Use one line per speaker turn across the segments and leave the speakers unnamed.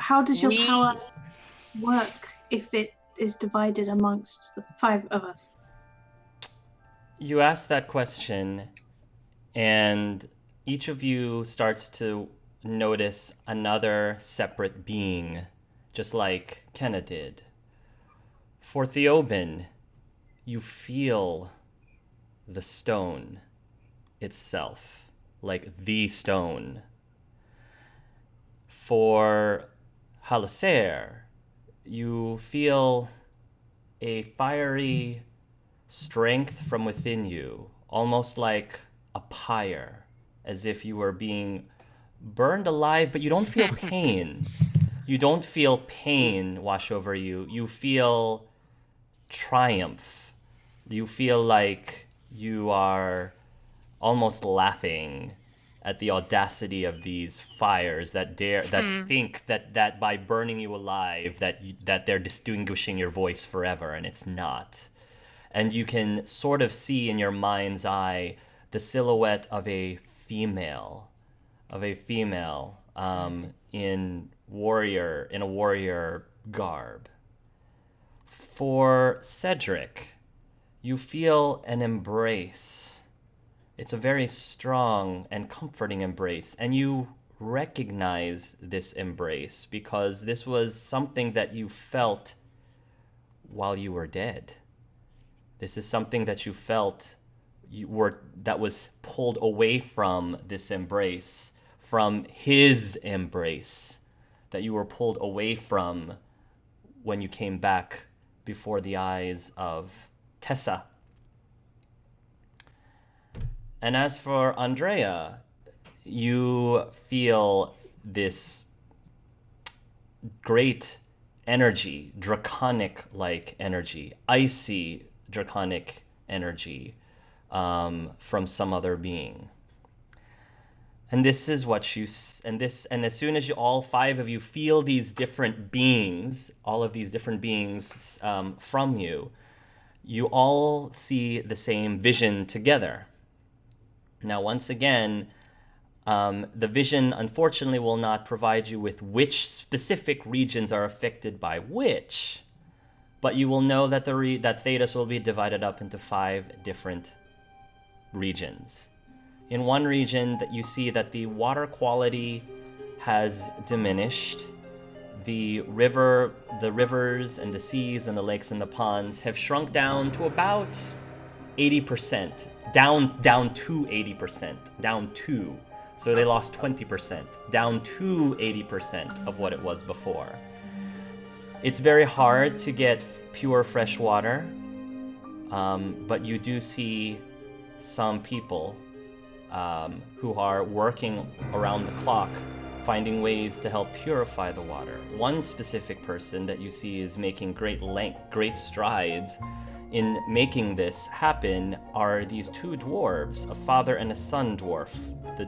how does your
We
power work if it is divided amongst the 5 of us?
You ask that question, and each of you starts to notice another separate being, just like Kenna did. For Theoben, you feel the stone itself, like the stone. For Halaser, you feel a fiery strength from within you, almost like a pyre, as if you were being burned alive, but you don't feel pain. You don't feel pain wash over you. You feel triumph. You feel like you are almost laughing at the audacity of these fires that think that by burning you alive that they're distinguishing your voice forever, and it's not. And you can sort of see in your mind's eye the silhouette of a female in a warrior garb. For Cedric, you feel an embrace. It's a very strong and comforting embrace, and you recognize this embrace because this was something that you felt while you were dead. This is something that you felt that was pulled away from this embrace, from his embrace, that you were pulled away from when you came back before the eyes of Tessa. And as for Andrea, you feel this great energy, draconic-like energy, icy draconic energy from some other being. And this is what and as soon as all 5 of you feel these different beings, all of these different beings from you, you all see the same vision together. Now, once again, the vision, unfortunately, will not provide you with which specific regions are affected by which, but you will know that that Thedas will be divided up into 5 different regions. In one region, that you see that the water quality has diminished. The rivers and the seas and the lakes and the ponds have shrunk down to about 80%, down to 80%, down to. So they lost 20%, down to 80% of what it was before. It's very hard to get pure fresh water, but you do see some people who are working around the clock, finding ways to help purify the water. One specific person that you see is making great strides in making this happen are these 2 dwarves, a father and a son dwarf. The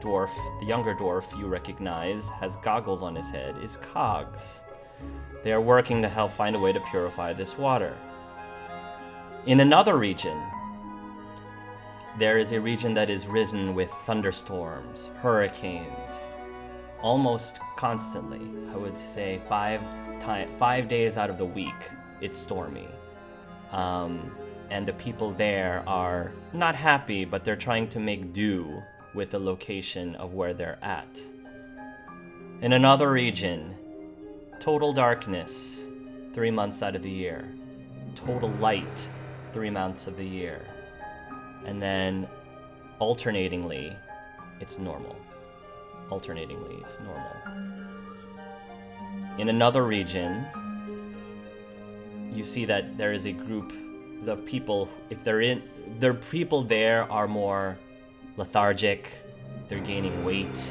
younger dwarf you recognize has goggles on his head, is Cogs. They are working to help find a way to purify this water. In another region, there is a region that is ridden with thunderstorms, hurricanes, almost constantly. I would say 5 days out of the week, it's stormy. And the people there are not happy, but they're trying to make do with the location of where they're at. In another region, total darkness 3 months out of the year. Total light 3 months of the year. And then alternatingly, it's normal. In another region, you see that there is a group of people, the people there are more lethargic, they're gaining weight.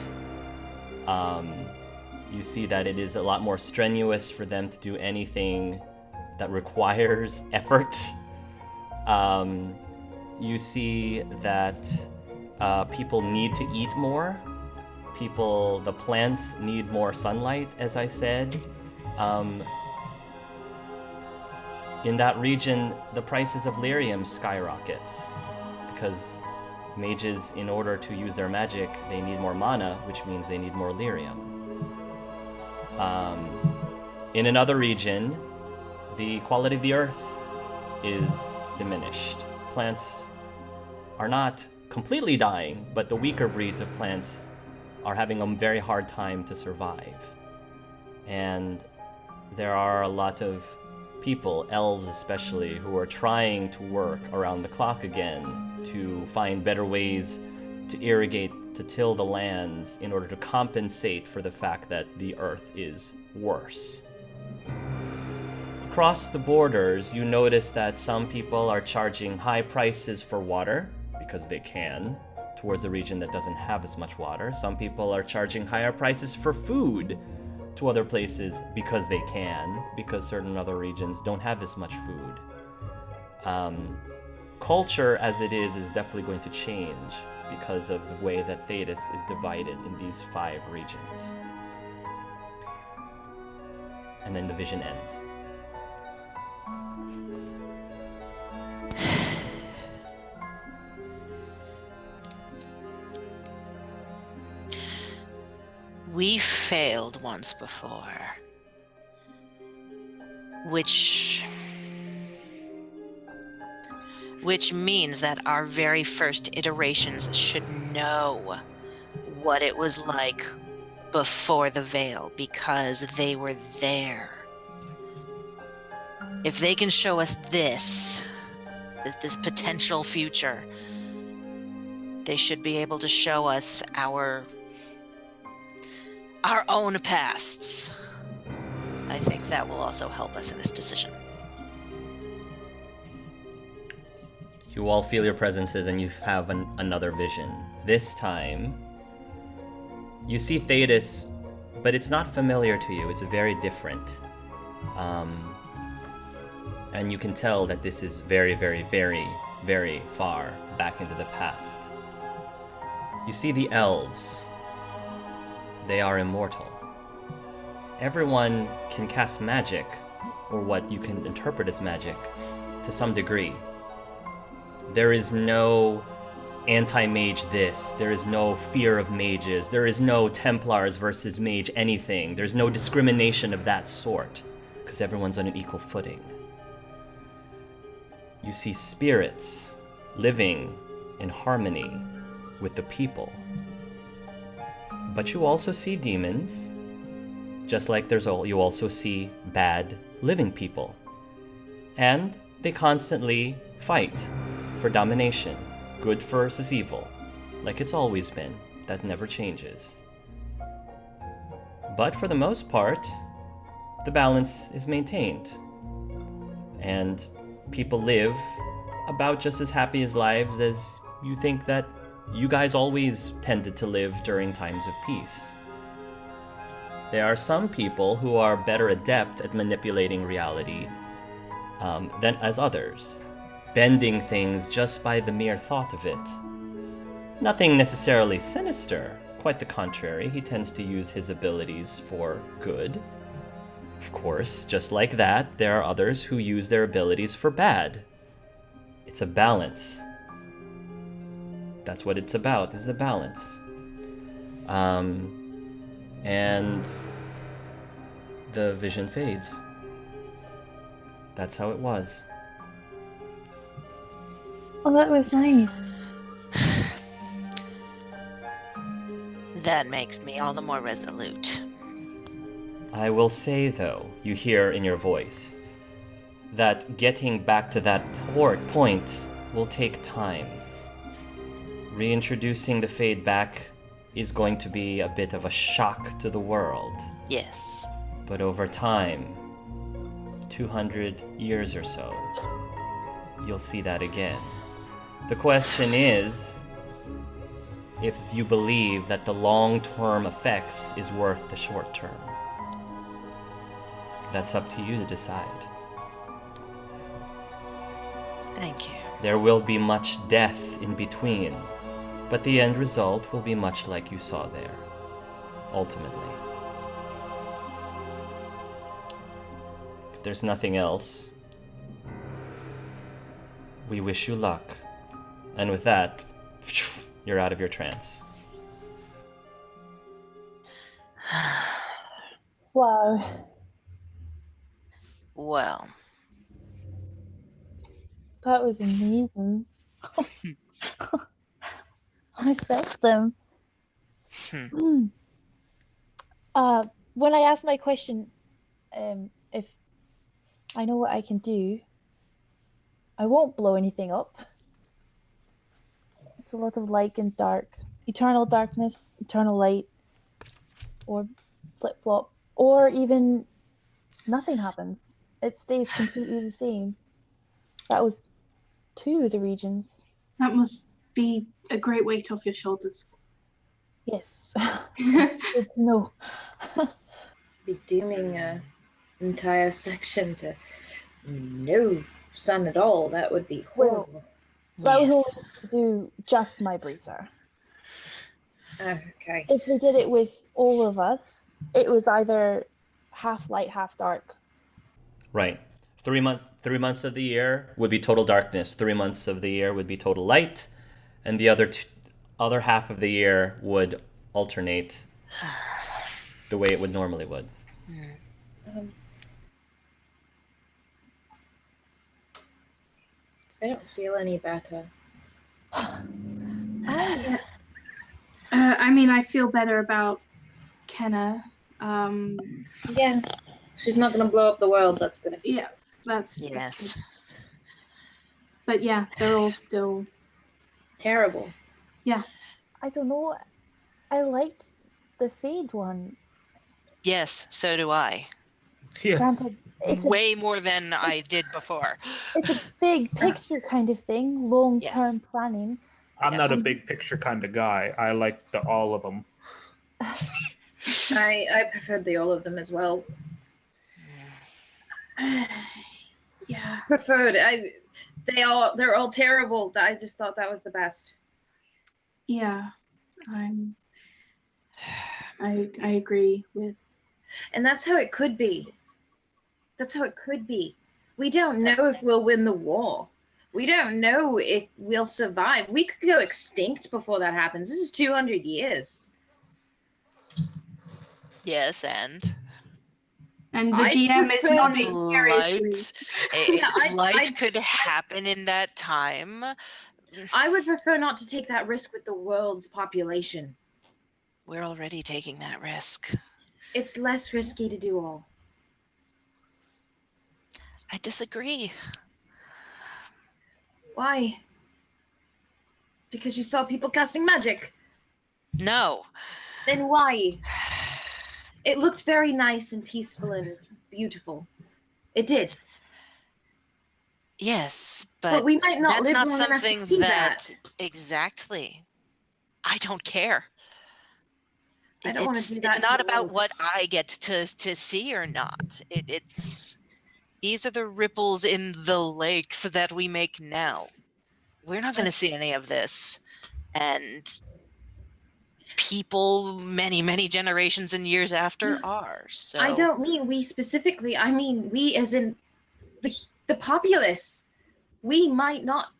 You see that it is a lot more strenuous for them to do anything that requires effort. You see that people need to eat more. The plants need more sunlight, as I said. In that region, the prices of lyrium skyrockets because mages, in order to use their magic, they need more mana, which means they need more lyrium. In another region, the quality of the earth is diminished. Plants are not completely dying, but the weaker breeds of plants are having a very hard time to survive. And there are a lot of people, elves especially, who are trying to work around the clock again to find better ways to irrigate, to till the lands in order to compensate for the fact that the earth is worse. Across the borders, you notice that some people are charging high prices for water, because they can, towards a region that doesn't have as much water. Some people are charging higher prices for food to other places because they can, because certain other regions don't have as much food. Culture as it is definitely going to change because of the way that Thetis is divided in these 5 regions. And then the vision ends.
We failed once before, which means that our very first iterations should know what it was like before the veil, because they were there. If they can show us this potential future, they should be able to show us our own pasts. I think that will also help us in this decision.
You all feel your presences and you have another vision. This time, you see Thetis, but it's not familiar to you. It's very different. And you can tell that this is very, very, very, very far back into the past. You see the elves. They are immortal. Everyone can cast magic, or what you can interpret as magic, to some degree. There is no anti-mage this, there is no fear of mages, there is no Templars versus mage anything, there's no discrimination of that sort, because everyone's on an equal footing. You see spirits living in harmony with the people. But you also see demons, just like you also see bad living people. And they constantly fight for domination, good versus evil, like it's always been. That never changes. But for the most part, the balance is maintained. And people live about just as happy as lives as you think that you guys always tended to live during times of peace. There are some people who are better adept at manipulating reality than as others, bending things just by the mere thought of it. Nothing necessarily sinister, quite the contrary. He tends to use his abilities for good. Of course, just like that, there are others who use their abilities for bad. It's a balance. That's what it's about, is the balance. And the vision fades. That's how it was.
Oh, that was nice.
That makes me all the more resolute.
I will say, though, you hear in your voice, that getting back to that point will take time. Reintroducing the Fade back is going to be a bit of a shock to the world.
Yes.
But over time, 200 years or so, you'll see that again. The question is, if you believe that the long-term effects is worth the short-term. That's up to you to decide.
Thank you.
There will be much death in between, but the end result will be much like you saw there, ultimately. If there's nothing else, we wish you luck. And with that, you're out of your trance.
Wow.
Well,
That was amazing. I felt them.
hmm.
When I asked my question, if I know what I can do, I won't blow anything up. It's a lot of light and dark. Eternal darkness, eternal light, or flip flop, or even nothing happens. It stays completely the same. That was 2 of the regions.
That must be a great weight off your shoulders.
Yes. Good to know.
Be dooming an entire section to no sun at all. That would be horrible.
That was
Yes.
all to do just my bracer.
Okay.
If we did it with all of us, it was either half light, half dark.
Right. 3 months of the year would be total darkness. 3 months of the year would be total light, and the other half of the year would alternate the way it would normally would.
I don't feel any better.
I mean, I feel better about Kenna.
Yeah. She's not going to blow up the world. That's good.
Yeah, that's
Yes.
good. But yeah, they're all still
Terrible.
Yeah.
I don't know. I liked the Fade one.
Yes, so do I.
Yeah.
Granted, it's
Way more than I did before.
it's a big picture kind of thing, long-term
Yes.
planning.
I'm not a
Yes.
big picture kind of guy. I like all of them.
I preferred the all of them as well.
Yeah.
Preferred. They're all terrible. I just thought that was the best.
Yeah. I agree with.
And that's how it could be. That's how it could be. We don't know if we'll win the war. We don't know if we'll survive. We could go extinct before that happens. This is 200 years.
Yes, and
And the
I
GM is
prefer
nodding
light,
seriously.
light could happen in that time.
I would prefer not to take that risk with the world's population.
We're already taking that risk.
It's less risky to do all.
I disagree.
Why? Because you saw people casting magic.
No.
Then why? It looked very nice and peaceful and beautiful. It did.
Yes,
But
but
we might not
that's
live
not
long enough to
something
see
that
that.
exactly. I don't care.
I don't want to do that.
It's not
to the
about
world.
what I get to see or not. It's these are the ripples in the lakes that we make now. We're not going to see any of this, and people many generations and years after are. So
I don't mean we specifically. I mean we as in the populace. We might not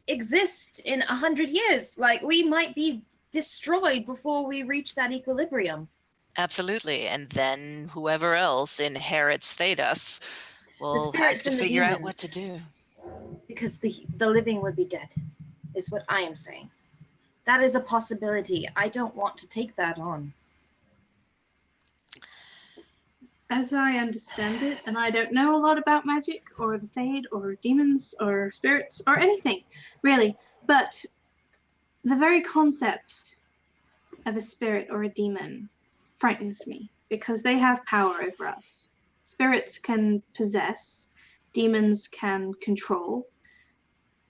exist in 100 years. Like we might be destroyed before we reach that equilibrium.
Absolutely, and then whoever else inherits Thedas will have
spirits
to
and the
figure out what to
demons.
do.
Because the living would be dead, is what I am saying. That is a possibility. I don't want to take that on.
As I understand it, and I don't know a lot about magic or the Fade or demons or spirits or anything, really, but the very concept of a spirit or a demon frightens me because they have power over us. Spirits can possess, demons can control.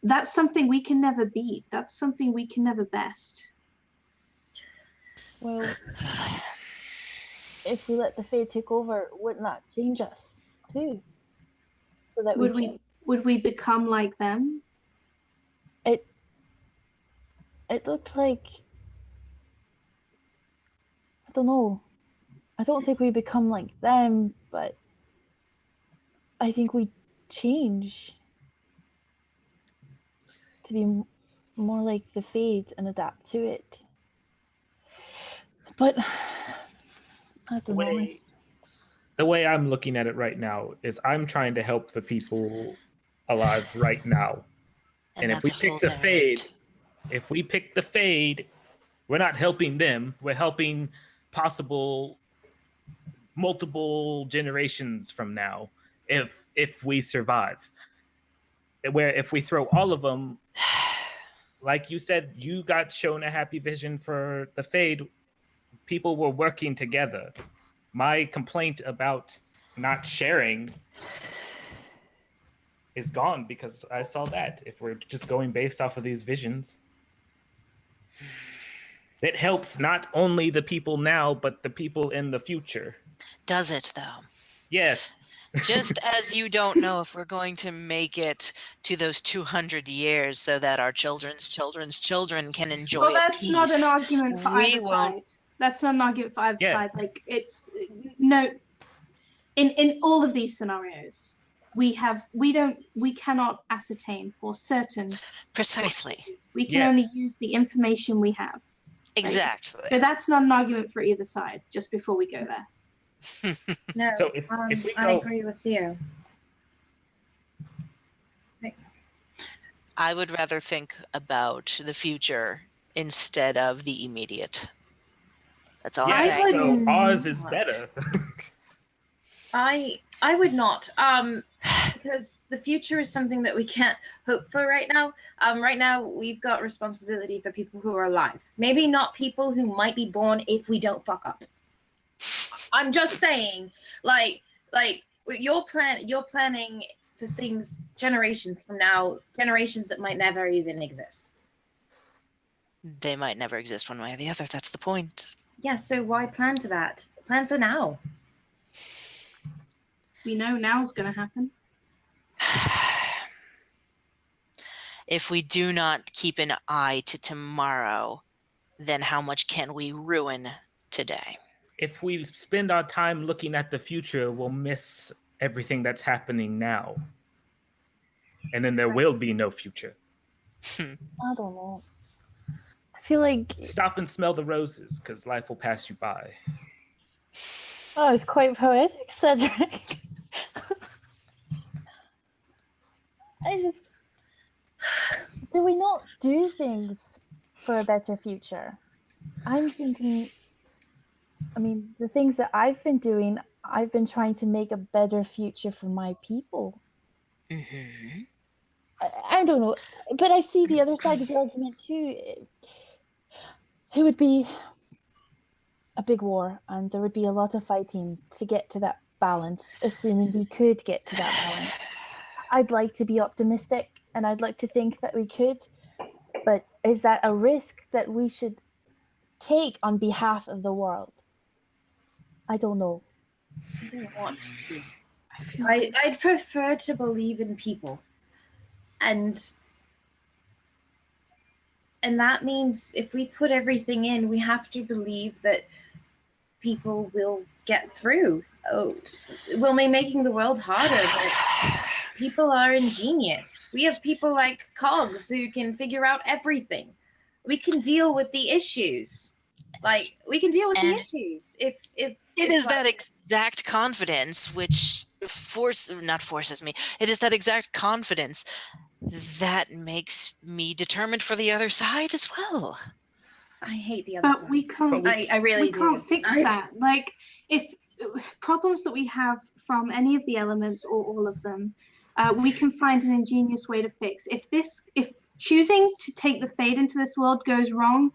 That's something we can never beat. That's something we can never best.
Well, if we let the Fade take over, wouldn't that change us too? So that
Would we become like them?
It looked like, I don't know. I don't think we become like them, but I think we change to be more like the Fade and adapt to it. But I don't know.
the way I'm looking at it right now is I'm trying to help the people alive right now. And if we
that's a
pick
fool's
the
errand.
fade, we're not helping them. We're helping possible multiple generations from now if we survive. Where if we throw all of them, like you said, you got shown a happy vision for the fade. People were working together. My complaint about not sharing is gone because I saw that. If we're just going based off of these visions, it helps not only the people now, but the people in the future.
Does it, though?
Yes.
Just as you don't know if we're going to make it to those 200 years so that our children's children's children can enjoy
Well,
a
that's
peace.
not an argument for
We
either
won't.
side. That's not an argument for either
Yeah.
side. Like, it's no. In all of these scenarios, we cannot ascertain for certain.
Precisely.
We can
Yeah.
only use the information we have.
Exactly.
So that's not an argument for either side. Just before we go there.
No,
So if we
I
go,
agree with you.
I would rather think about the future instead of the immediate. That's all I'm
yeah,
saying.
so ours is
not.
better.
I would not. Because the future is something that we can't hope for right now. Right now we've got responsibility for people who are alive. Maybe not people who might be born if we don't fuck up. I'm just saying, like you're planning for things generations from now, generations that might never even exist.
They might never exist one way or the other. That's the point.
Yeah, so why plan for that? Plan for now.
We know now's going to happen.
If we do not keep an eye to tomorrow, then how much can we ruin today?
If we spend our time looking at the future, we'll miss everything that's happening now. And then there will be no future.
I don't know. I feel like
Stop and smell the roses, because life will pass you by.
oh, it's quite poetic, Cedric. Do we not do things for a better future? I'm thinking, I mean, the things that I've been doing, I've been trying to make a better future for my people.
Mm-hmm.
I don't know, but I see the other side of the argument too. It would be a big war, and there would be a lot of fighting to get to that balance, assuming we could get to that balance. I'd like to be optimistic, and I'd like to think that we could, but is that a risk that we should take on behalf of the world? I don't know.
I don't want to. I'd prefer to believe in people. And that means if we put everything in, we have to believe that people will get through. Oh, we'll be making the world harder, but people are ingenious. We have people like Cogs who can figure out everything. We can deal with the issues. Like, we can deal with the issues. If
it is like, that exact confidence which not forces me. It is that exact confidence that makes me determined for the other side as well.
I hate the other side.
But we can't.
I really do.
We can't fix that. Like, if problems that we have from any of the elements or all of them, we can find an ingenious way to fix. If choosing to take the fade into this world goes wrong,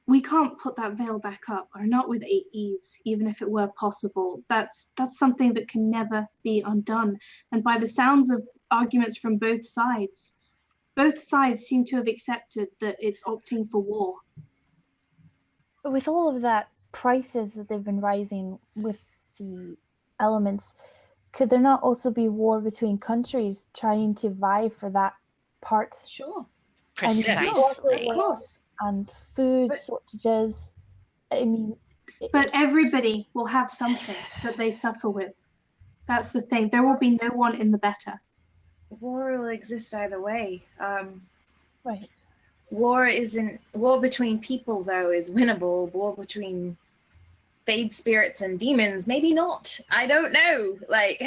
we can't put that veil back up, or not with ease, even if it were possible. That's something that can never be undone. And by the sounds of arguments from both sides seem to have accepted that it's opting for war.
But with all of that, prices that they've been rising with the elements, could there not also be war between countries trying to vie for that part?
Sure.
Precisely.
Of course.
And food shortages. I mean,
but everybody will have something that they suffer with. That's the thing. There will be no one in the better.
War will exist either way.
Right.
War between people, though, is winnable. War between fade spirits and demons, maybe not. I don't know. Like,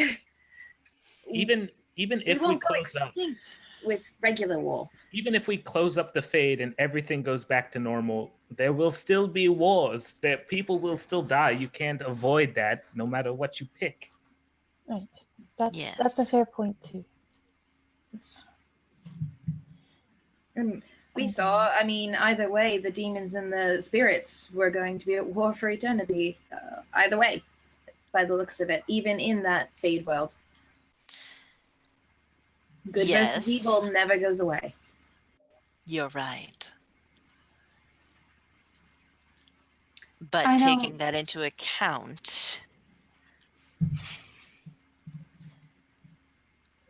Even if
we
we
won't go
close up,
extinct with regular war.
even if we close up the fade and everything goes back to normal, there will still be wars. That people will still die. You can't avoid that, no matter what you pick.
Right. That's a
Yes.
fair point too.
And we saw, I mean, either way, the demons and the spirits were going to be at war for eternity. Either way, by the looks of it, even in that fade world. Good versus
Yes.
evil never goes away.
You're right. But
I know.
taking that into account,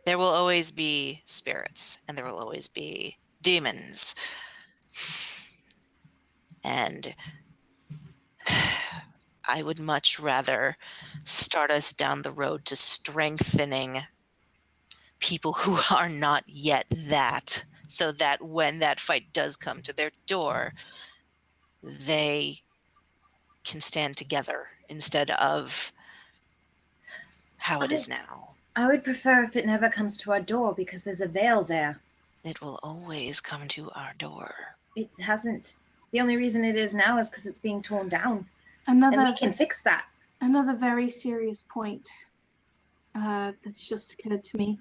there will always be spirits and there will always be demons. And I would much rather start us down the road to strengthening people who are not yet that, so that when that fight does come to their door, they can stand together instead of how it is now.
I would prefer if it never comes to our door because there's a veil there.
It will always come to our door.
It hasn't. The only reason it is now is because it's being torn down. And we
Another
can fix that.
another very serious point that's just occurred to me.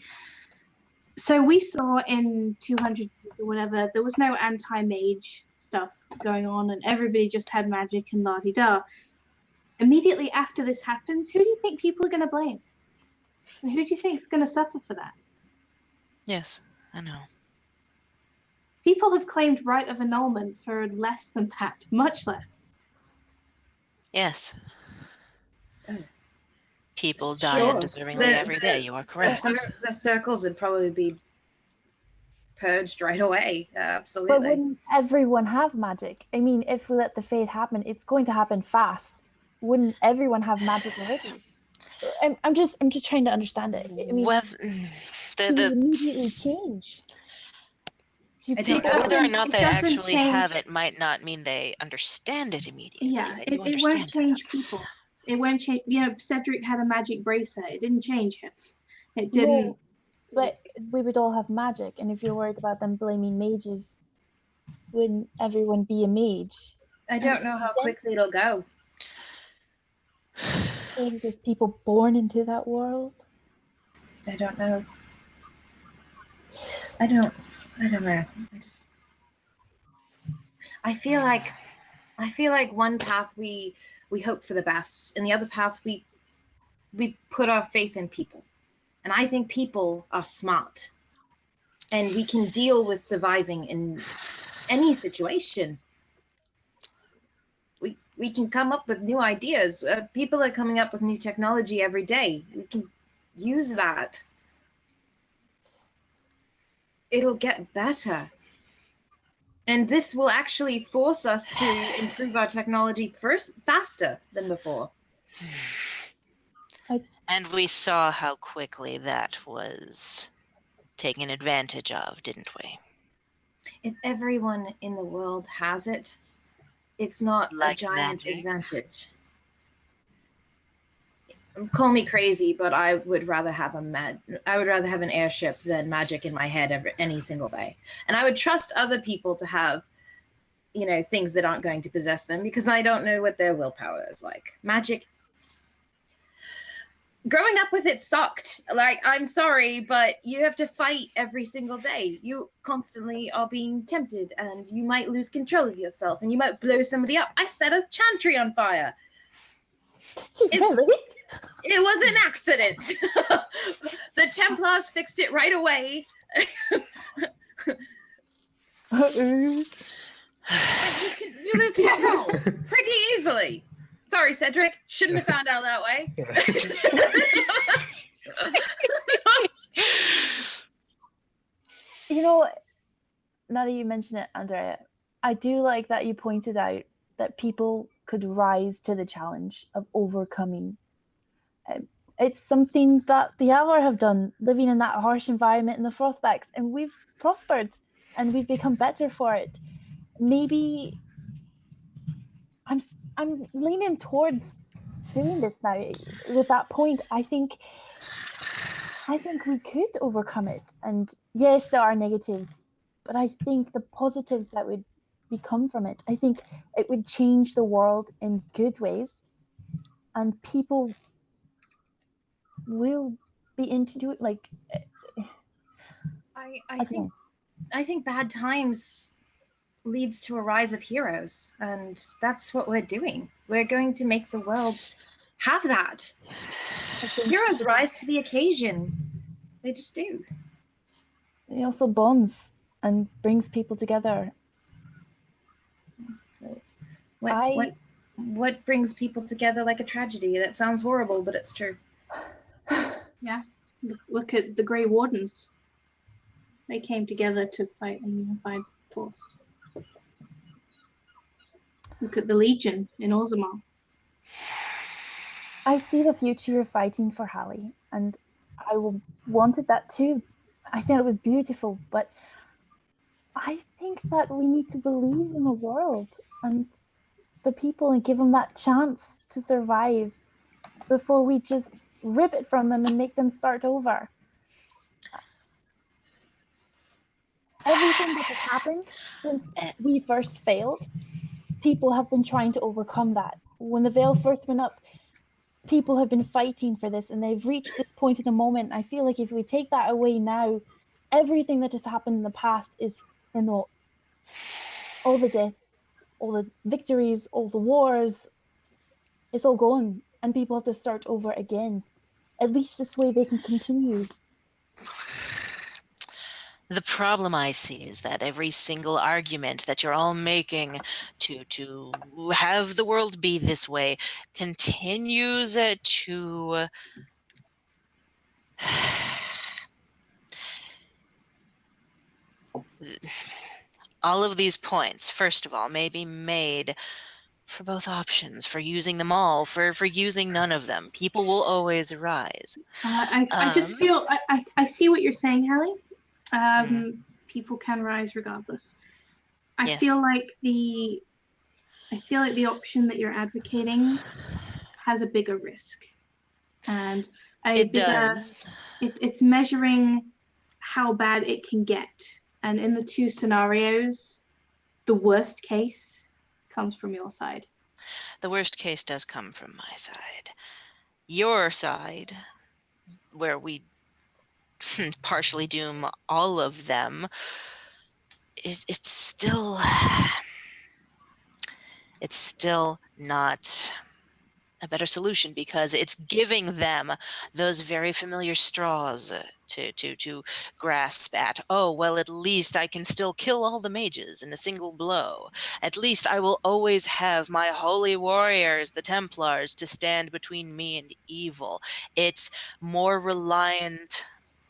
So we saw in 200 or whatever, there was no anti-mage stuff going on, and everybody just had magic and la-di-da. Immediately after this happens, who do you think people are going to blame? And who do you think is going to suffer for that?
Yes, I know.
People have claimed right of annulment for less than that, much less.
Yes.
Oh.
People die
Sure.
undeservingly
The-
every day. You are correct.
The circles would probably be purged right away.
But
Absolutely.
wouldn't everyone have magic? I mean, if we let the fade happen, it's going to happen fast. Wouldn't everyone have magic already? I'm just trying to understand it. I mean,
Whether,
do we immediately change? Do
I don't
people-
know.
whether or not
It
they
doesn't
actually
change-
have it might not mean they understand it immediately.
Yeah,
I
it
do
won't
understand
change
that.
people. It won't change. You know, Cedric had a magic bracer. It didn't change him. It
No,
didn't.
but we would all have magic, and if you're worried about them blaming mages, wouldn't everyone be a mage?
I don't know how quickly it'll go.
Or just people born into that world?
I don't know. I don't know. I feel like one path we hope for the best, and the other path we put our faith in people. And I think people are smart, and we can deal with surviving in any situation. We can come up with new ideas. People are coming up with new technology every day. We can use that. It'll get better. And this will actually force us to improve our technology faster than before.
And we saw how quickly that was taken advantage of, didn't we?
If everyone in the world has it, it's not
Like
a giant
magic.
advantage. Call me crazy, but I would rather have an airship than magic in my head any single day. And I would trust other people to have, things that aren't going to possess them, because I don't know what their willpower is like. Magic, growing up with it sucked. Like, I'm sorry, but you have to fight every single day. You constantly are being tempted, and you might lose control of yourself, and you might blow somebody up. I set a chantry on fire.
Really?
It was an accident. The Templars fixed it right away. You lose control pretty easily. Sorry, Cedric. Shouldn't have found out that way.
Now that you mention it, Andrea, I do like that you pointed out that people could rise to the challenge of overcoming. It's something that the Alar have done, living in that harsh environment in the Frostbacks, and we've prospered and we've become better for it. Maybe I'm leaning towards doing this now. With that point, I think we could overcome it. And yes, there are negatives, but I think the positives that would become from it, I think it would change the world in good ways, and people will be into it. Like,
I think bad times leads to a rise of heroes, and that's what we're doing. We're going to make the world have that. Heroes rise to the occasion. They just do.
It also bonds and brings people together.
What brings people together like a tragedy? That sounds horrible, but it's true.
Yeah. Look at the Grey Wardens. They came together to fight a unified force. Look at the Legion in Orzammar.
I see the future you're fighting for, Hallie, and I wanted that too. I thought it was beautiful, but I think that we need to believe in the world and the people and give them that chance to survive before we just rip it from them and make them start over. Everything that has happened since we first failed, people have been trying to overcome that. When the veil first went up, people have been fighting for this, and they've reached this point in the moment. I feel like if we take that away now, everything that has happened in the past is for naught. All the deaths, all the victories, all the wars, it's all gone, and people have to start over again. At least this way they can continue.
The problem I see is that every single argument that you're all making to have the world be this way continues to all of these points, first of all, may be made for both options, for using them all, for using none of them. People will always rise.
I just feel I see what you're saying, Hallie. People can rise regardless. I
Yes.
feel like the option that you're advocating has a bigger risk, and it's measuring how bad it can get. And in the two scenarios, the worst case comes from your side.
The worst case does come from my side. Your side, where we partially doom all of them, it's still not a better solution, because it's giving them those very familiar straws to grasp at. Oh, well, at least I can still kill all the mages in a single blow. At least I will always have my holy warriors, the Templars, to stand between me and evil. It's more reliant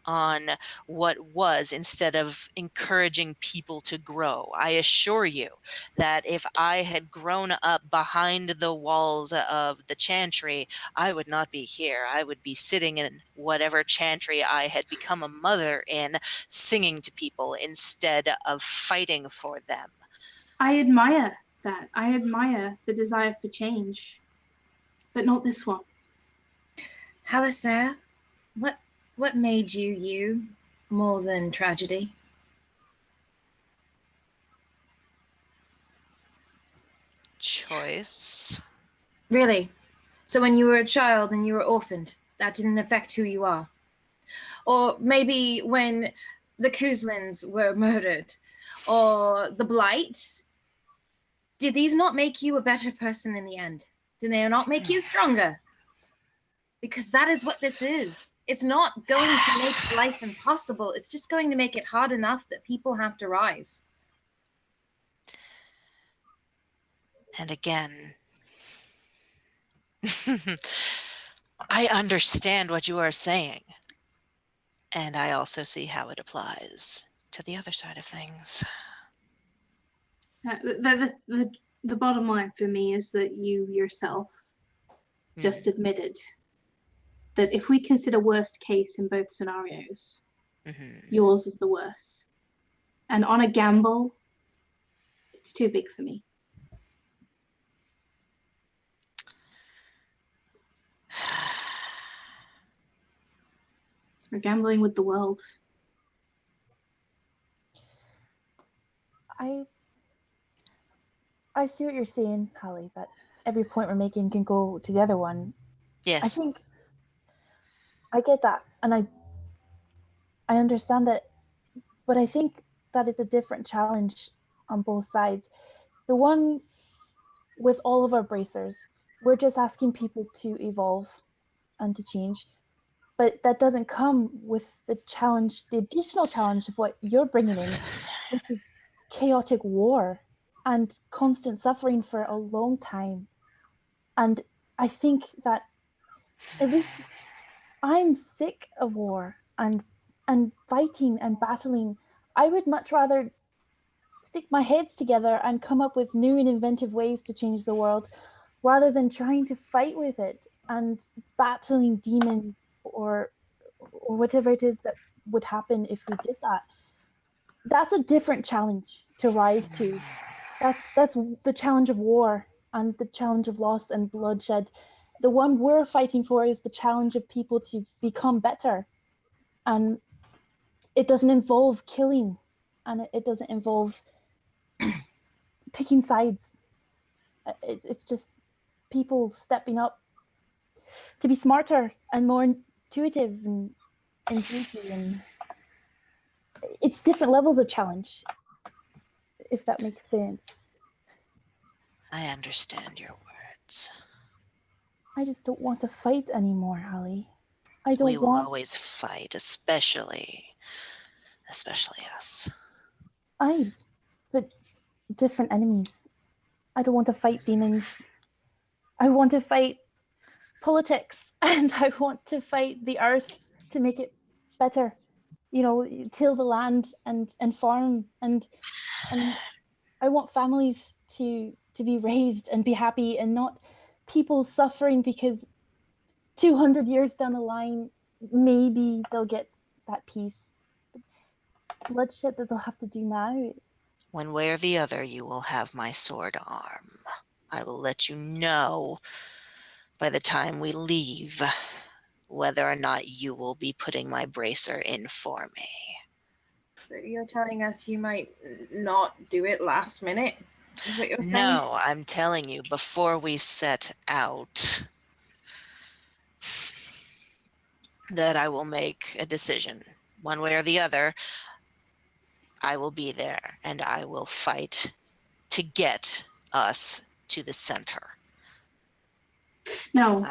on what was instead of encouraging people to grow. I assure you that if I had grown up behind the walls of the chantry, I would not be here. I would be sitting in whatever chantry I had become a mother in, singing to people instead of fighting for them.
I admire that. I admire the desire for change, but not this one.
Halissair, what made you more than tragedy?
Choice.
Really? So when you were a child and you were orphaned, that didn't affect who you are? Or maybe when the Kuzlins were murdered, or the Blight, did these not make you a better person in the end? Did they not make you stronger? Because that is what this is. It's not going to make life impossible. It's just going to make it hard enough that people have to rise.
And again, I understand what you are saying. And I also see how it applies to the other side of things.
The bottom line for me is that you yourself just admitted that if we consider worst case in both scenarios, yours is the worst. And on a gamble, it's too big for me. We're gambling with the world.
I see what you're saying, Hallie, that every point we're making can go to the other one.
Yes.
I think I get that, and I understand it, but I think that it's a different challenge on both sides. The one with all of our bracers, we're just asking people to evolve and to change, but that doesn't come with the challenge, the additional challenge of what you're bringing in, which is chaotic war and constant suffering for a long time. And I think that at least I'm sick of war and fighting and battling. I would much rather stick my heads together and come up with new and inventive ways to change the world rather than trying to fight with it and battling demons or whatever it is that would happen if we did that. That's a different challenge to rise to. That's the challenge of war and the challenge of loss and bloodshed. The one we're fighting for is the challenge of people to become better. And it doesn't involve killing, and it doesn't involve picking sides. It's just people stepping up to be smarter and more intuitive and juicy, and it's different levels of challenge, if that makes sense.
I understand your words.
I just don't want to fight anymore, Hallie. I don't
We will
want.
always fight, especially us.
But different enemies. I don't want to fight demons. I want to fight politics, and I want to fight the earth to make it better. Till the land and farm and I want families to be raised and be happy, and not people suffering because 200 years down the line maybe they'll get that peace. Bloodshed that they'll have to do now.
One way or the other, you will have my sword arm. I will let you know by the time we leave whether or not you will be putting my bracer in for me.
So you're telling us you might not do it last minute? Is what you're saying?
No, I'm telling you, before we set out, that I will make a decision. One way or the other, I will be there and I will fight to get us to the center.
No,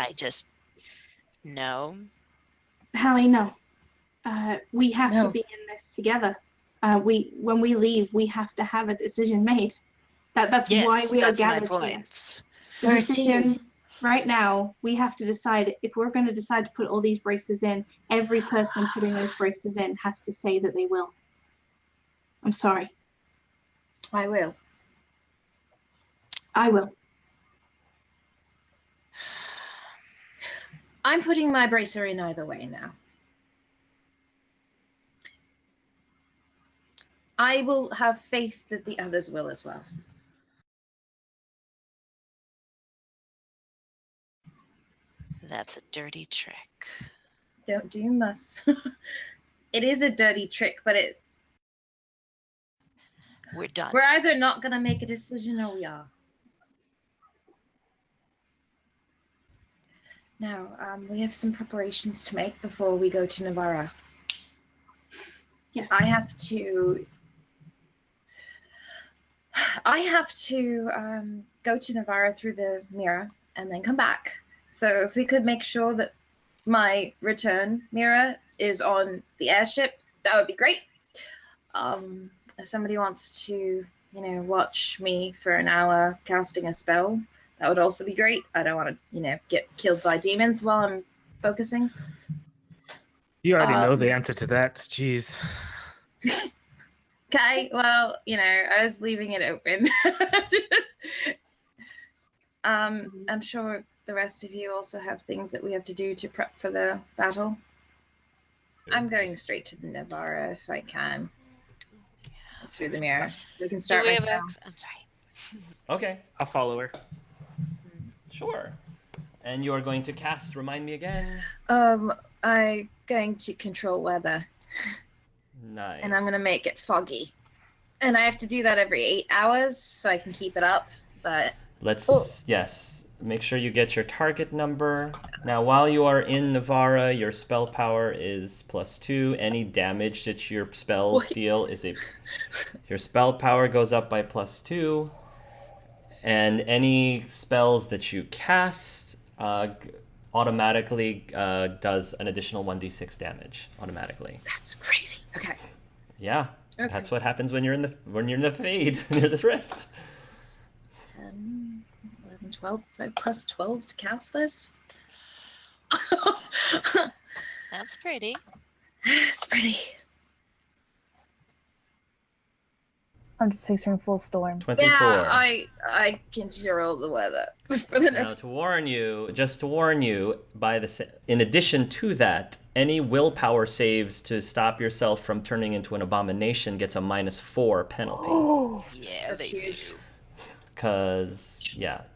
No.
Hallie, no. We have to
No.
be in this together. When we leave, we have to have a decision made. That's
Yes,
why we are
that's my
gathered here.
point.
The
We're a
decision
team.
right now, we have to decide if we're going to decide to put all these braces in. Every person putting those braces in has to say that they will. I'm sorry.
I will.
I will.
I'm putting my bracer in either way now. I will have faith that the others will as well.
That's a dirty trick.
Don't do must. It is a dirty trick, but
We're done.
we're either not going to make a decision or we are. Now, we have some preparations to make before we go to Navarra.
Yes.
I have to go to Navarra through the mirror and then come back. So if we could make sure that my return mirror is on the airship, that would be great. If somebody wants to, watch me for an hour casting a spell, that would also be great. I don't want to, get killed by demons while I'm focusing.
You already know the answer to that. Jeez.
Okay, well, I was leaving it open. I'm sure the rest of you also have things that we have to do to prep for the battle. I'm going straight to the Navarra if I can. Through the mirror. So we can start
I'm sorry.
Okay,
I'll follow her.
sure. And you are going to cast, remind me again.
I'm going to control weather,
Nice.
and I'm going to make it foggy. And I have to do that every 8 hours so I can keep it up, but...
Yes. Make sure you get your target number. Now, while you are in Navara, your spell power is +2. Any damage that your spells deal is your spell power goes up by +2. And any spells that you cast automatically does an additional 1d6 damage automatically.
That's crazy. Okay.
Yeah.
Okay.
That's what happens when you're in the fade, near the rift.
10, 11, 12. So plus 12 to cast this?
That's pretty.
It's pretty.
I'm just picturing full storm.
24.
Yeah, I can control the weather for the
Now,
next...
to warn you, in addition to that, any willpower saves to stop yourself from turning into an abomination gets a -4 penalty.
Yeah,
That's
they
huge.
do.
Because,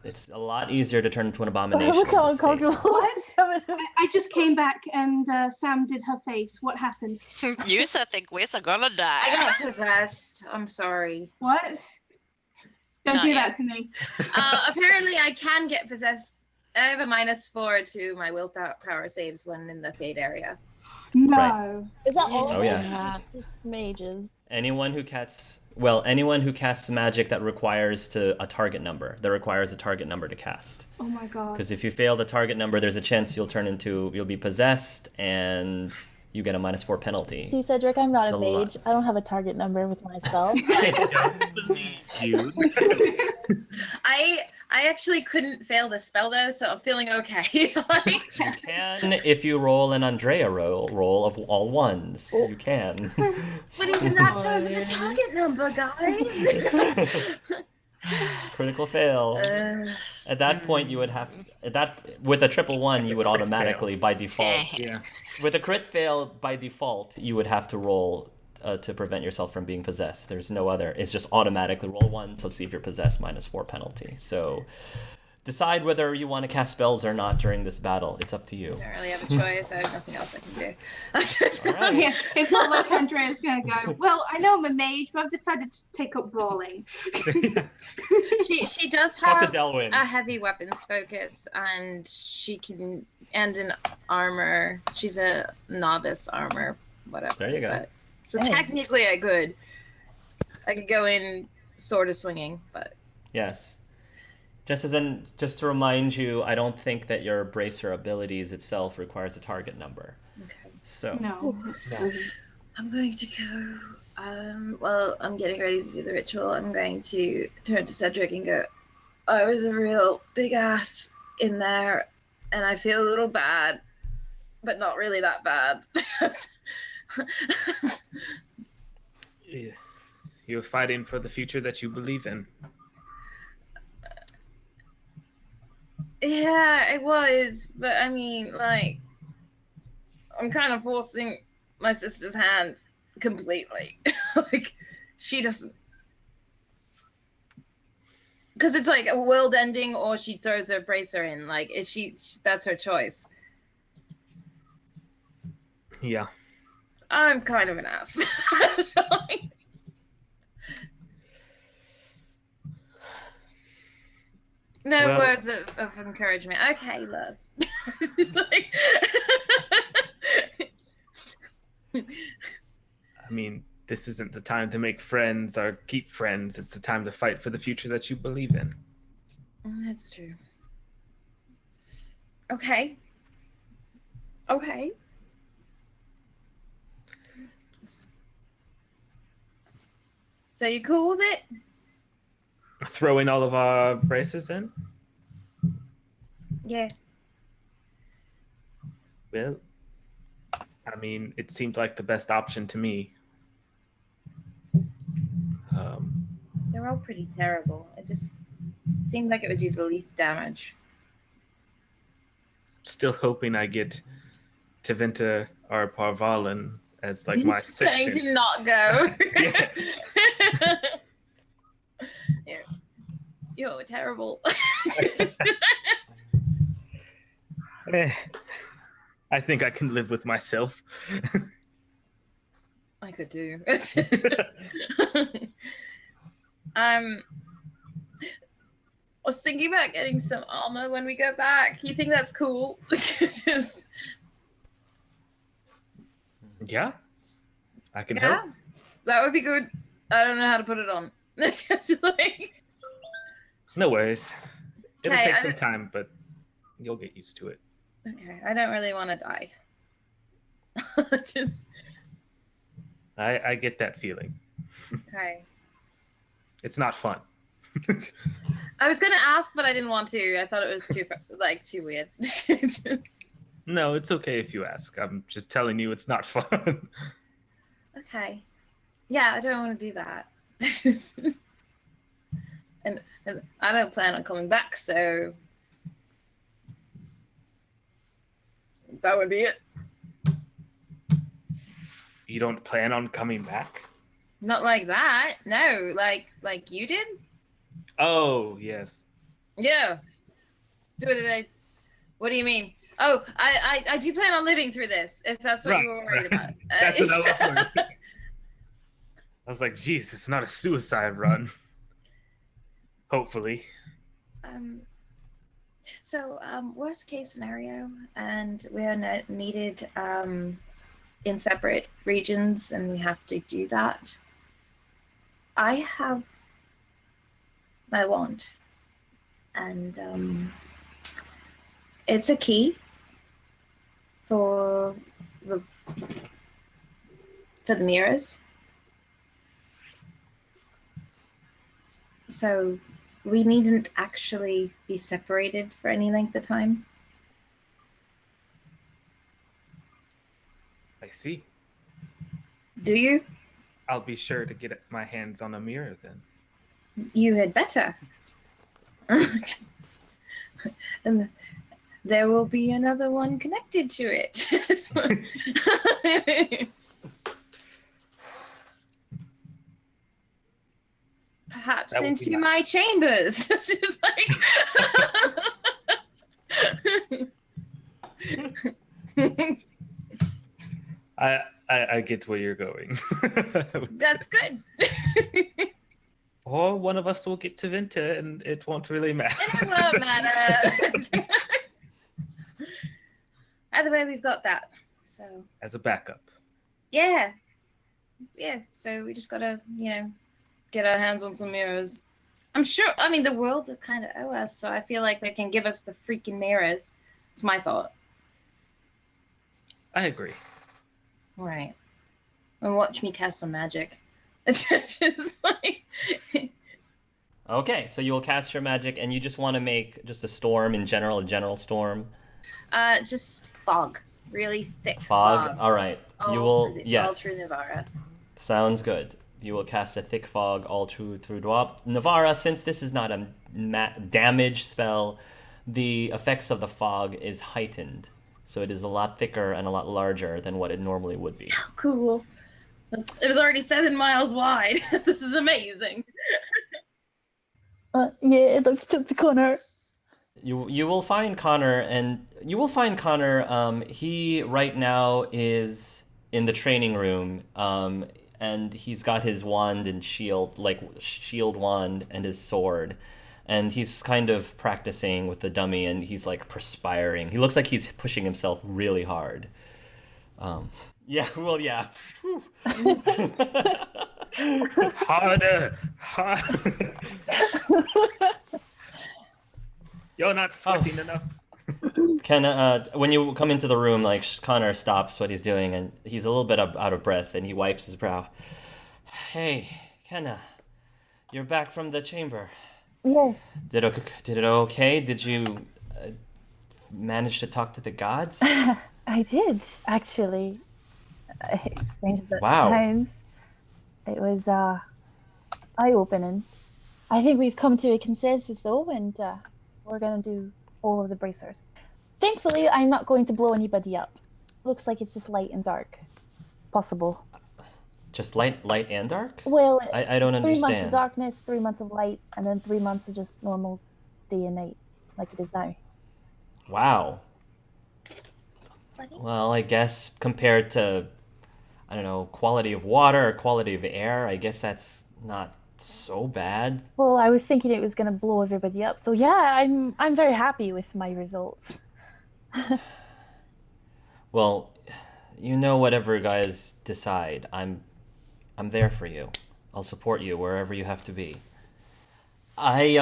it's a lot easier to turn into an abomination.
Look how
in the state.
uncomfortable
I just came back and Sam did her face. What happened?
You think we're gonna die.
I got possessed. I'm sorry.
What? Don't
Not
do
yet.
that to me.
Apparently, I can get possessed. I have a -4 to my willpower saves when in the fade area.
No.
Right.
Is that all
Oh,
of
yeah.
it? Just mages.
Anyone who casts magic that requires a target number to cast.
Oh my god.
Because if you fail the target number, there's a chance you'll be possessed and you get a -4 penalty.
See, Cedric, I'm not
It's
a
a lot.
mage. I don't have a target number with my spell.
I don't believe you.
I actually couldn't fail the spell though, so I'm feeling okay. Like,
You can if you roll an Andrea roll of all ones. You can.
but even that's over the target number, guys.
Critical fail. At that point, you would have with a 111, you would
crit
automatically by default.
Yeah.
With a crit fail by default, you would have to roll to prevent yourself from being possessed. There's no other. It's just automatically roll once. Let's see if you're possessed, -4 penalty. So decide whether you want to cast spells or not during this battle. It's up to you.
I don't really have a choice. I have nothing else I can do.
All right.
Yeah, it's not like Andrea's gonna go, well, I know I'm a mage, but I've decided to take up brawling.
She does
Talk to
have
Delwyn.
a heavy weapons focus, and and an armor. She's a novice armor, whatever.
There you go.
But, so
Hey.
technically, I could go in sort of swinging, but
Yes. Just to remind you, I don't think that your bracer abilities itself requires a target number.
okay.
So
No.
I'm going to go. Well, I'm getting ready to do the ritual. I'm going to turn to Cedric and go, I was a real big ass in there, and I feel a little bad, but not really that bad.
Yeah. You're fighting for the future that you believe in.
Yeah, it was, but I mean, like, I'm kind of forcing my sister's hand completely. Like, she doesn't. Because it's like a world ending, or she throws her bracer in. Like, that's her choice.
Yeah.
I'm kind of an ass. No
Well-
words of encouragement. Okay, love. She's like...
I mean, this isn't the time to make friends or keep friends. It's the time to fight for the future that you believe in.
That's true. Okay. Okay. So you cool with it?
Throwing all of our braces in?
Yeah.
Well, I mean, it seemed like the best option to me.
They're all pretty terrible. It just seemed like it would do the least damage.
Still hoping I get Teventa or Parvalan as like my
Saying
section.
to not go.
Yeah.
Yeah. You're terrible.
I think I can live with myself.
I could do. I was thinking about getting some armor when we go back. You think that's cool? Just
Yeah, I can
yeah,
help.
that would be good. I don't know how to put it on. Just like,
No worries. It'll
Okay,
take
I
some
don't-
time, but you'll get used to it.
okay, I don't really want to die. Just
I get that feeling.
okay.
It's not fun.
I was gonna ask, but I didn't want to. I thought it was too weird. Just-
No, it's okay if you ask. I'm just telling you it's not fun.
okay. Yeah, I don't want to do that. and I don't plan on coming back, so that would be it.
You don't plan on coming back?
Not like that. No, like you did.
Oh, yes.
Yeah. So what do you mean? Oh, I do plan on living through this, if that's what you were worried about.
That's what I was worried. I was like, geez, it's not a suicide run. Hopefully.
So, worst case scenario, and we are needed in separate regions, and we have to do that. I have my wand, and it's a key for the mirrors. So we needn't actually be separated for any length of time.
I see.
Do you?
I'll be sure to get my hands on a mirror then.
You had better. And there will be another one connected to it. Perhaps
That would be
into my chambers. Just like
I get where you're going.
that's good.
Or one of us will get to Vinta and it won't really matter.
It won't matter. Either way, we've got that. So
As a backup.
yeah. So we just gotta, get our hands on some mirrors. I'm sure. I mean, the world will kind of owe us, so I feel like they can give us the freaking mirrors. It's my thought.
I agree.
Right. And watch me cast some magic. It's just like.
Okay, so you will cast your magic, and you just want to make just a storm in general, a general storm.
Just fog, really thick
Fog. All right. You will.
all
Yes.
through Navarra.
Sounds good. You will cast a thick fog all through Navarra. Since this is not a damage spell, the effects of the fog is heightened, so it is a lot thicker and a lot larger than what it normally would be.
Cool. It was already 7 miles wide. This is amazing.
Yeah, it looks to the corner.
You will find Connor, and you will find Connor. He right now is in the training room, and he's got his wand and shield, like shield wand, and his sword, and he's kind of practicing with the dummy, and he's like perspiring. He looks like he's pushing himself really hard. Yeah, well, yeah.
Harder. You're not sweating enough.
When you come into the room, like Connor stops what he's doing, and he's a little bit out of breath, and he wipes his brow. Hey, Kenna, you're back from the chamber.
Yes.
Did it okay? Did you manage to talk to the gods?
I did, actually. Strange as it
Wow.
sounds. It was eye-opening. I think we've come to a consensus, though, and we're going to do all of the bracers. Thankfully, I'm not going to blow anybody up. Looks like it's just light and dark. Possible.
Just light and dark?
Well,
I don't
3 months of
understand.
darkness, 3 months of light, and then 3 months of just normal day and night, like it is now.
Wow.
quality?
Well, I guess compared to, I don't know, quality of water or quality of air, I guess that's not so bad.
Well, I was thinking it was going to blow everybody up. So yeah, I'm very happy with my results.
Well, you know, whatever you guys decide, I'm there for you. I'll support you wherever you have to be. I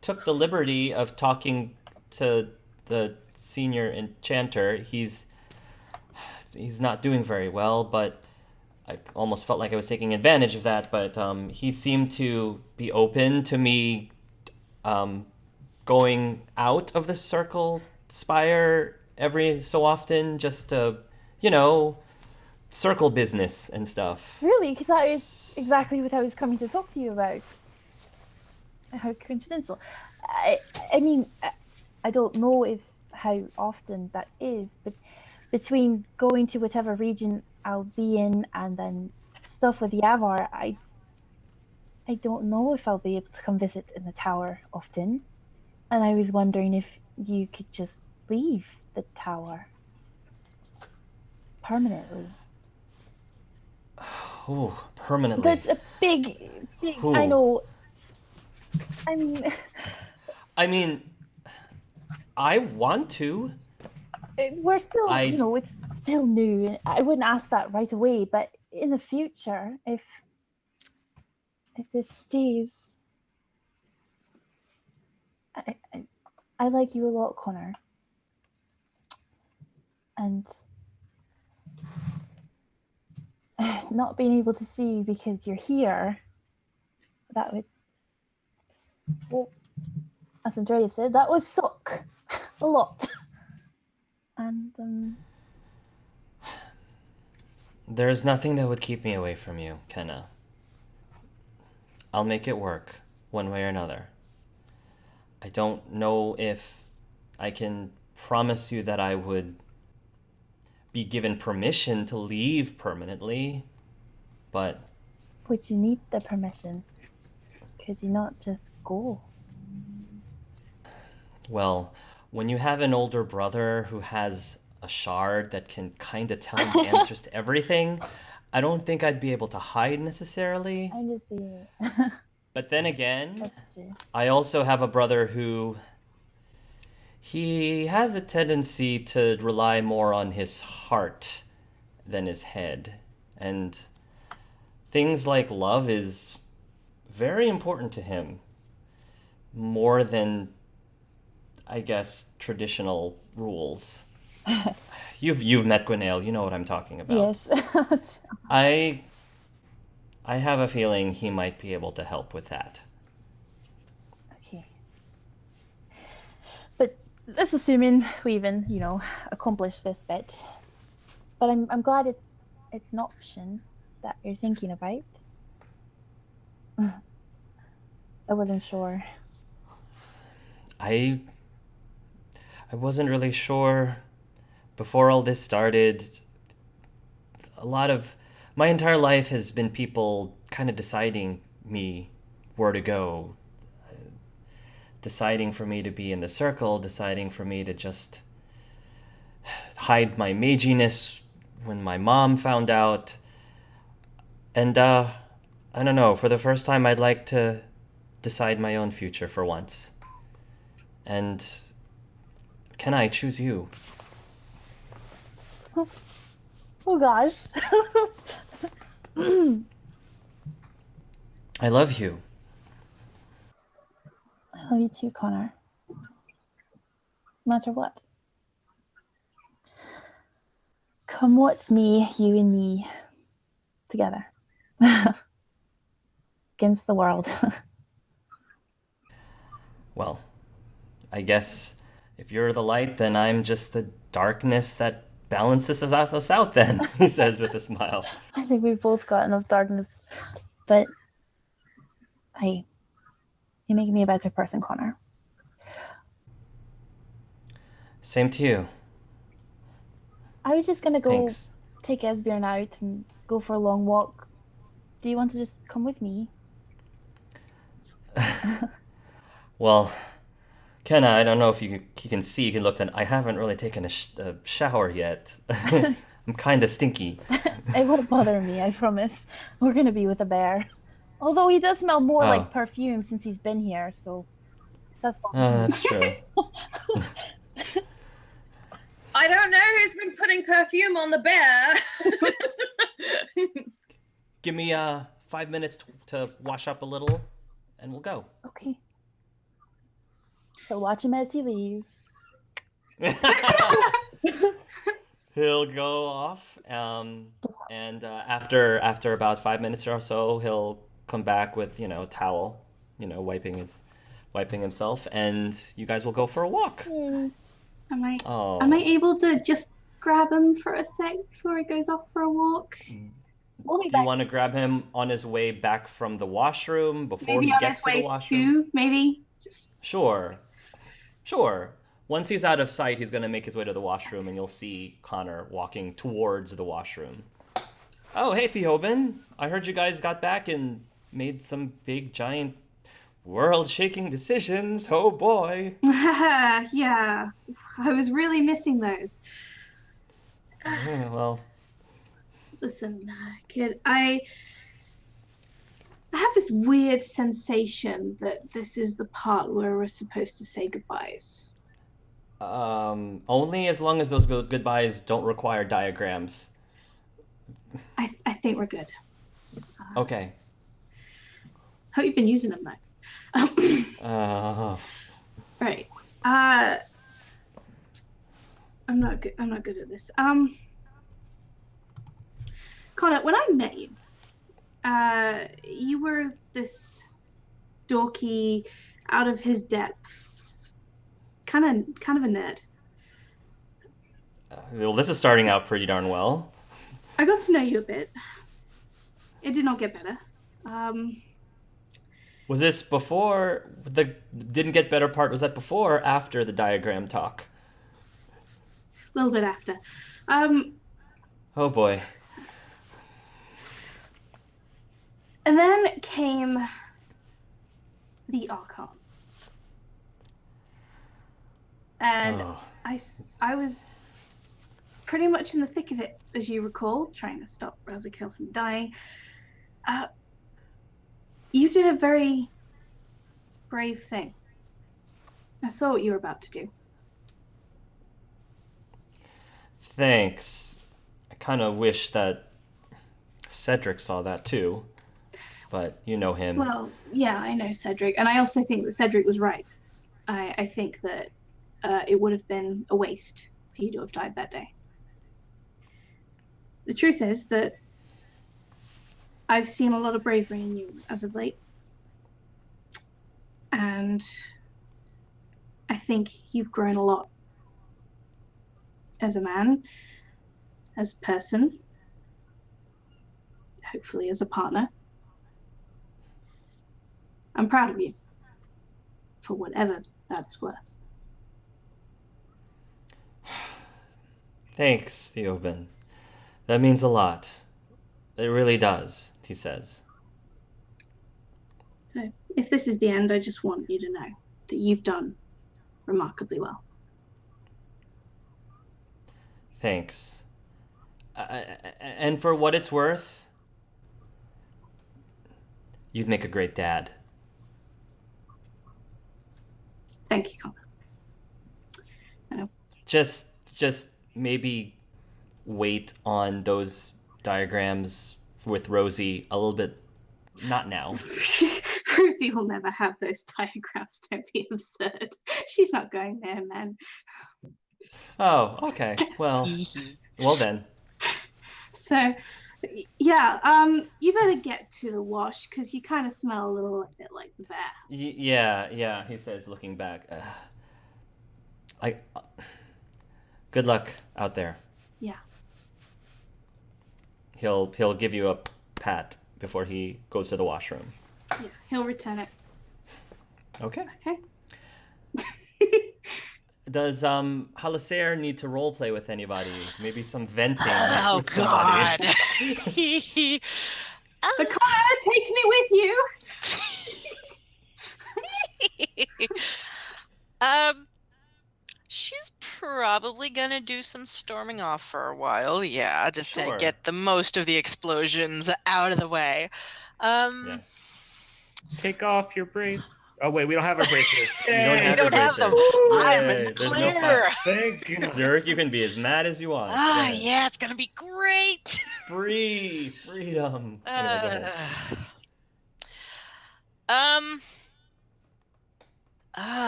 took the liberty of talking to the senior enchanter. He's not doing very well, but I almost felt like I was taking advantage of that. But he seemed to be open to me going out of the circle spire every so often, just to, you know, circle business and stuff.
Really? Because that is exactly what I was coming to talk to you about. How coincidental. I mean, I don't know if how often that is, but between going to whatever region I'll be in and then stuff with Yavar, I don't know if I'll be able to come visit in the tower often. And I was wondering if you could just leave the tower permanently.
Ooh, permanently.
That's a big.
Ooh.
I know.
I mean, I want to.
We're still, it's still new. And I wouldn't ask that right away, but in the future, if this stays, I like you a lot, Connor. And not being able to see you because you're here, that would, well, as Andrea said, that would suck a lot. And
there's nothing that would keep me away from you, Kenna. I'll make it work, one way or another. I don't know if I can promise you that I would be given permission to leave permanently, but...
Would you need the permission? Could you not just go?
Well, when you have an older brother who has a shard that can kind of tell him the answers to everything, I don't think I'd be able to hide necessarily.
I'm just saying.
But then again,
That's true.
I also have a brother who... he has a tendency to rely more on his heart than his head. And things like love is very important to him. More than, I guess, traditional rules. You've met Gwenaël, you know what I'm talking about.
Yes.
I have a feeling he might be able to help with that.
Okay. But that's assuming we even, accomplish this bit. But I'm glad it's an option that you're thinking about. I wasn't sure.
I wasn't really sure before all this started. A lot of my entire life has been people kind of deciding me where to go, deciding for me to be in the circle, deciding for me to just hide my maginess when my mom found out. And I don't know, for the first time I'd like to decide my own future for once. And can I choose you?
Oh gosh.
I love you.
I love you too, Connor. No matter what. Come what's me, you and me, together. Against the world.
Well, I guess if you're the light, then I'm just the darkness that balances us out then, he says with a smile.
I think we've both got enough darkness, but you're making me a better person, Connor.
Same to you.
I was just gonna go
Thanks.
take Esbjorn out and go for a long walk. Do you want to just come with me?
Well, Kenna, I don't know if you can see. You can look. I haven't really taken a shower yet. I'm kind of stinky.
It won't bother me, I promise. We're gonna be with a bear. Although he does smell more
Oh.
like perfume since he's been here, so that's fine.
That's true.
I don't know who's been putting perfume on the bear.
Give me 5 minutes to wash up a little, and we'll go.
Okay. So watch him as he leaves.
He'll go off, and after about 5 minutes or so, he'll come back with a towel, wiping himself, and you guys will go for a walk.
Am I
Oh.
am I able to just grab him for a sec before he goes off for a walk?
We'll be
Do you
back.
want to grab him on his way back from the washroom before
Maybe
he
on
gets
his
to the
way
washroom?
too, maybe. Just
Sure. Once he's out of sight, he's going to make his way to the washroom, and you'll see Connor walking towards the washroom. Oh, hey, Theoben. I heard you guys got back and made some big, giant, world-shaking decisions. Oh, boy.
yeah. I was really missing those.
Well,
Listen, kid, I have this weird sensation that this is the part where we're supposed to say goodbyes.
only as long as those goodbyes don't require diagrams.
I think we're good.
Okay.
Hope you've been using them though. Right. I'm not good at this. Connor, when I met you, you were this dorky, out of his depth, kind of a nerd.
Well, this is starting out pretty darn well.
I got to know you a bit. It did not get better.
Was this before the didn't get better part? Was that before or after the diagram talk?
A little bit after.
Oh boy.
And then came the Archon. And
Oh.
I was pretty much in the thick of it, as you recall, trying to stop Resurgence from dying. You did a very brave thing. I saw what you were about to do.
Thanks. I kind of wish that Cedric saw that too, but you know him.
Well, yeah, I know Cedric, and I also think that Cedric was right. I think that it would have been a waste for you to have died that day. The truth is that I've seen a lot of bravery in you as of late, and I think you've grown a lot as a man, as a person, hopefully as a partner. I'm proud of you for whatever that's worth.
Thanks, Theoben. That means a lot. It really does, he says.
So, if this is the end, I just want you to know that you've done remarkably well.
Thanks. And for what it's worth, you'd make a great dad.
Thank you, Connor.
Just maybe wait on those diagrams with Rosie a little bit. Not now.
Rosie will never have those diagrams. Don't be absurd. She's not going there, man.
Oh, okay. Well then.
So, yeah, you better get to the wash because you kind of smell a little bit like the bear.
Yeah, he says, looking back. Good luck out there.
Yeah.
He'll give you a pat before he goes to the washroom.
Yeah, he'll return it.
Okay.
Okay.
Does Halasair need to role play with anybody? Maybe some venting.
Oh
with somebody.
God.
But Connor, take me with you.
She's probably gonna do some storming off for a while, yeah, just to
Sure.
get the most of the explosions out of the way.
Yeah.
Take off your brace. Oh wait, we don't have our braces.
You don't
Yay!
have
We
your
don't have them.
braces.
I'm in
Yay,
the
there's no
clear.
Thank you.
Dirk, you can be as mad as you want. Go
Ah,
ahead.
yeah, it's gonna be great.
Freedom. Anyway, go ahead.
Um.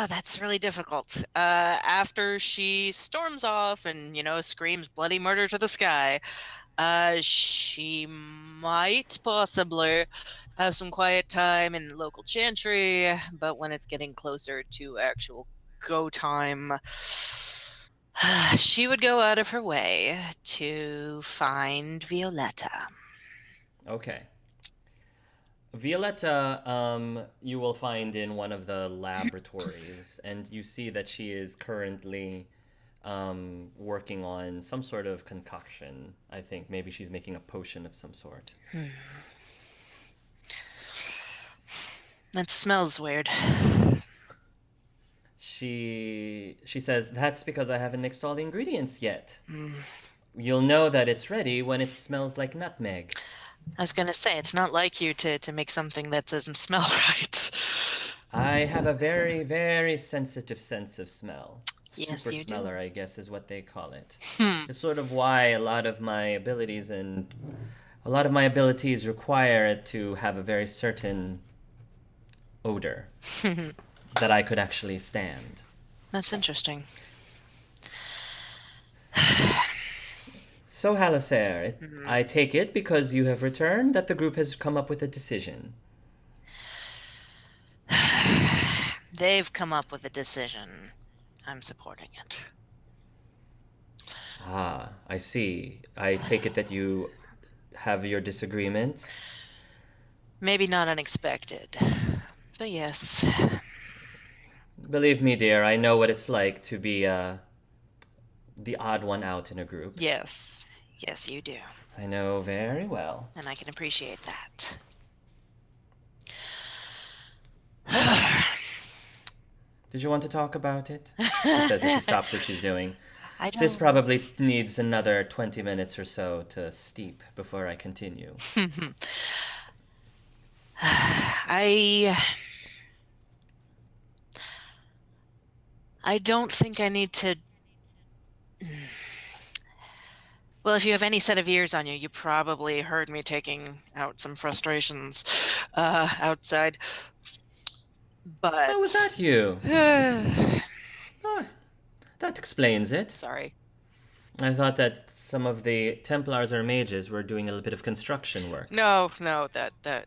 That's really difficult. After she storms off and, screams bloody murder to the sky, she might possibly have some quiet time in the local chantry, but when it's getting closer to actual go time, she would go out of her way to find Violetta.
Okay. Violetta, you will find in one of the laboratories, and you see that she is currently working on some sort of concoction. I think maybe she's making a potion of some sort.
That smells weird.
She says, "That's because I haven't mixed all the ingredients yet. You'll know that it's ready when it smells like nutmeg."
I was gonna say, it's not like you to make something that doesn't smell right.
I have a very, very sensitive sense of smell.
Yes,
Super
you do.
smeller, I guess, is what they call it. It's sort of why a lot of my abilities require it to have a very certain odor that I could actually stand.
That's interesting.
So, Halaser, I take it because you have returned that the group has come up with a decision.
They've come up with a decision. I'm supporting it.
Ah, I see. I take it that you have your disagreements.
Maybe not unexpected, but yes.
Believe me, dear, I know what it's like to be the odd one out in a group.
Yes. Yes, you do.
I know very well.
And I can appreciate that.
Did you want to talk about it? She says as she stops what she's doing.
I don't...
This probably needs another 20 minutes or so to steep before I continue.
I don't think I need to... Well, if you have any set of ears on you, you probably heard me taking out some frustrations outside. But...
Oh, was that you? Oh, that explains it.
Sorry.
I thought that some of the Templars or mages were doing a little bit of construction work.
No, that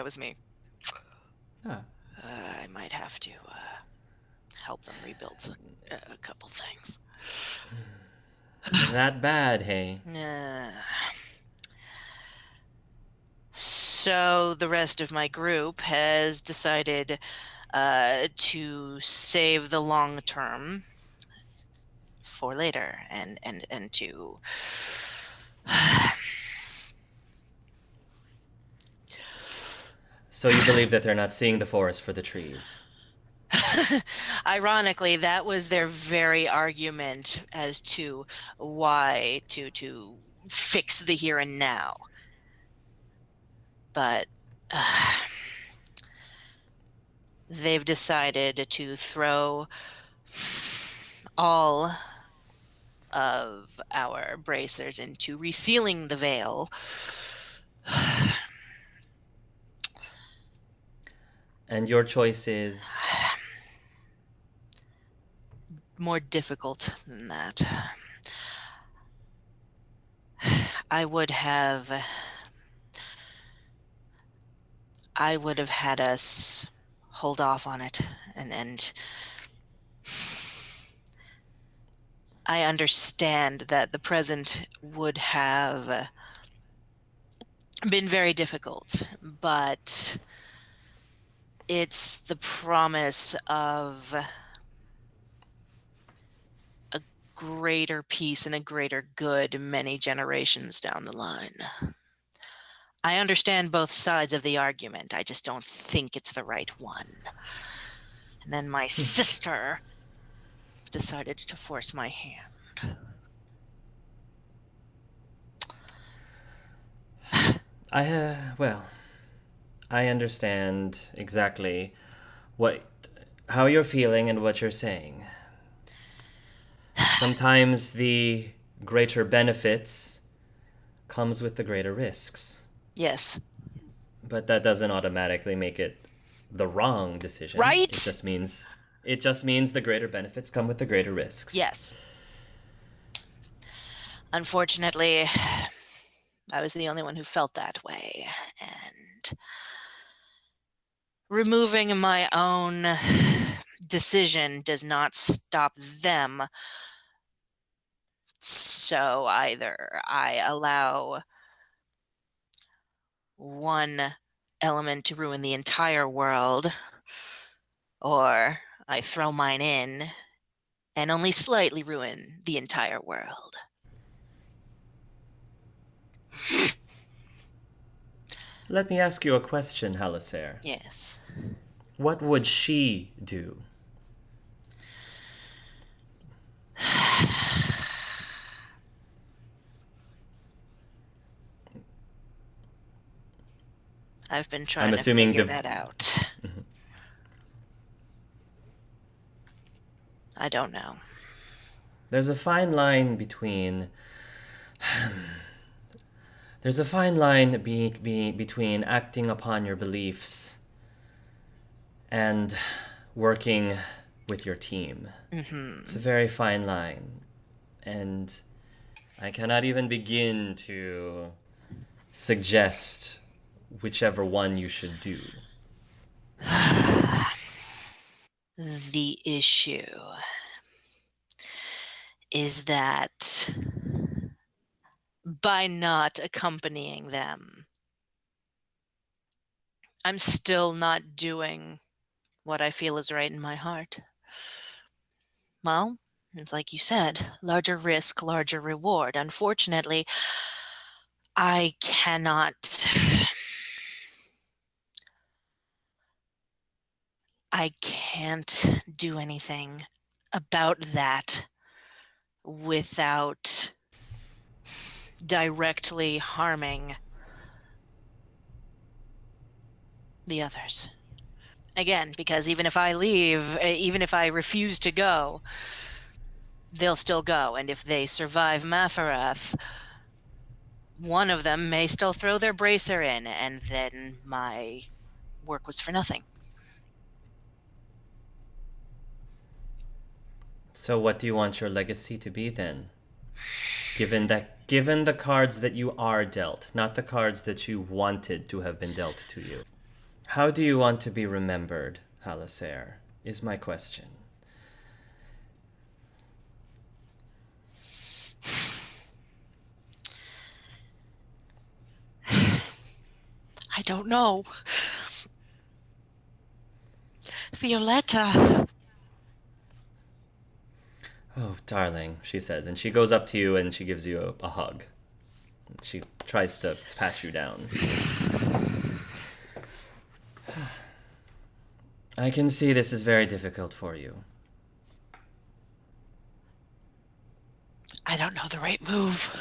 was me.
Ah.
I might have to help them rebuild a couple things.
That bad, hey?
So the rest of my group has decided to save the long term for later and to
So you believe that they're not seeing the forest for the trees?
Ironically, that was their very argument as to why to fix the here and now. But they've decided to throw all of our bracers into resealing the veil.
And your choice is?
More difficult than that. I would have had us hold off on it and I understand that the present would have been very difficult, but it's the promise of a greater peace and a greater good many generations down the line. I understand both sides of the argument. I just don't think it's the right one. And then my sister decided to force my hand.
I understand exactly how you're feeling and what you're saying. Sometimes the greater benefits comes with the greater risks.
Yes.
But that doesn't automatically make it the wrong decision.
Right?
It just means the greater benefits come with the greater risks.
Yes. Unfortunately, I was the only one who felt that way, and removing my own decision does not stop them. So either I allow one element to ruin the entire world, or I throw mine in and only slightly ruin the entire world.
Let me ask you a question, Halaser.
Yes.
What would she do?
I've been trying to
assuming
figure
the-
that out.
Mhm.
I don't know.
There's a fine line between between acting upon your beliefs and working with your team.
Mm-hmm.
It's a very fine line, and I cannot even begin to suggest whichever one you should do.
The issue is that by not accompanying them, I'm still not doing what I feel is right in my heart. Well, it's like you said, larger risk, larger reward. Unfortunately, I can't do anything about that without directly harming the others. Again, because even if I leave, even if I refuse to go, they'll still go. And if they survive Mafarath, one of them may still throw their bracer in, and then my work was for nothing.
So what do you want your legacy to be then? Given the cards that you are dealt, not the cards that you wanted to have been dealt to you. How do you want to be remembered, Halaser, is my question.
I don't know. Violetta.
Oh, darling, she says, and she goes up to you and she gives you a hug. She tries to pat you down. I can see this is very difficult for you.
I don't know the right move.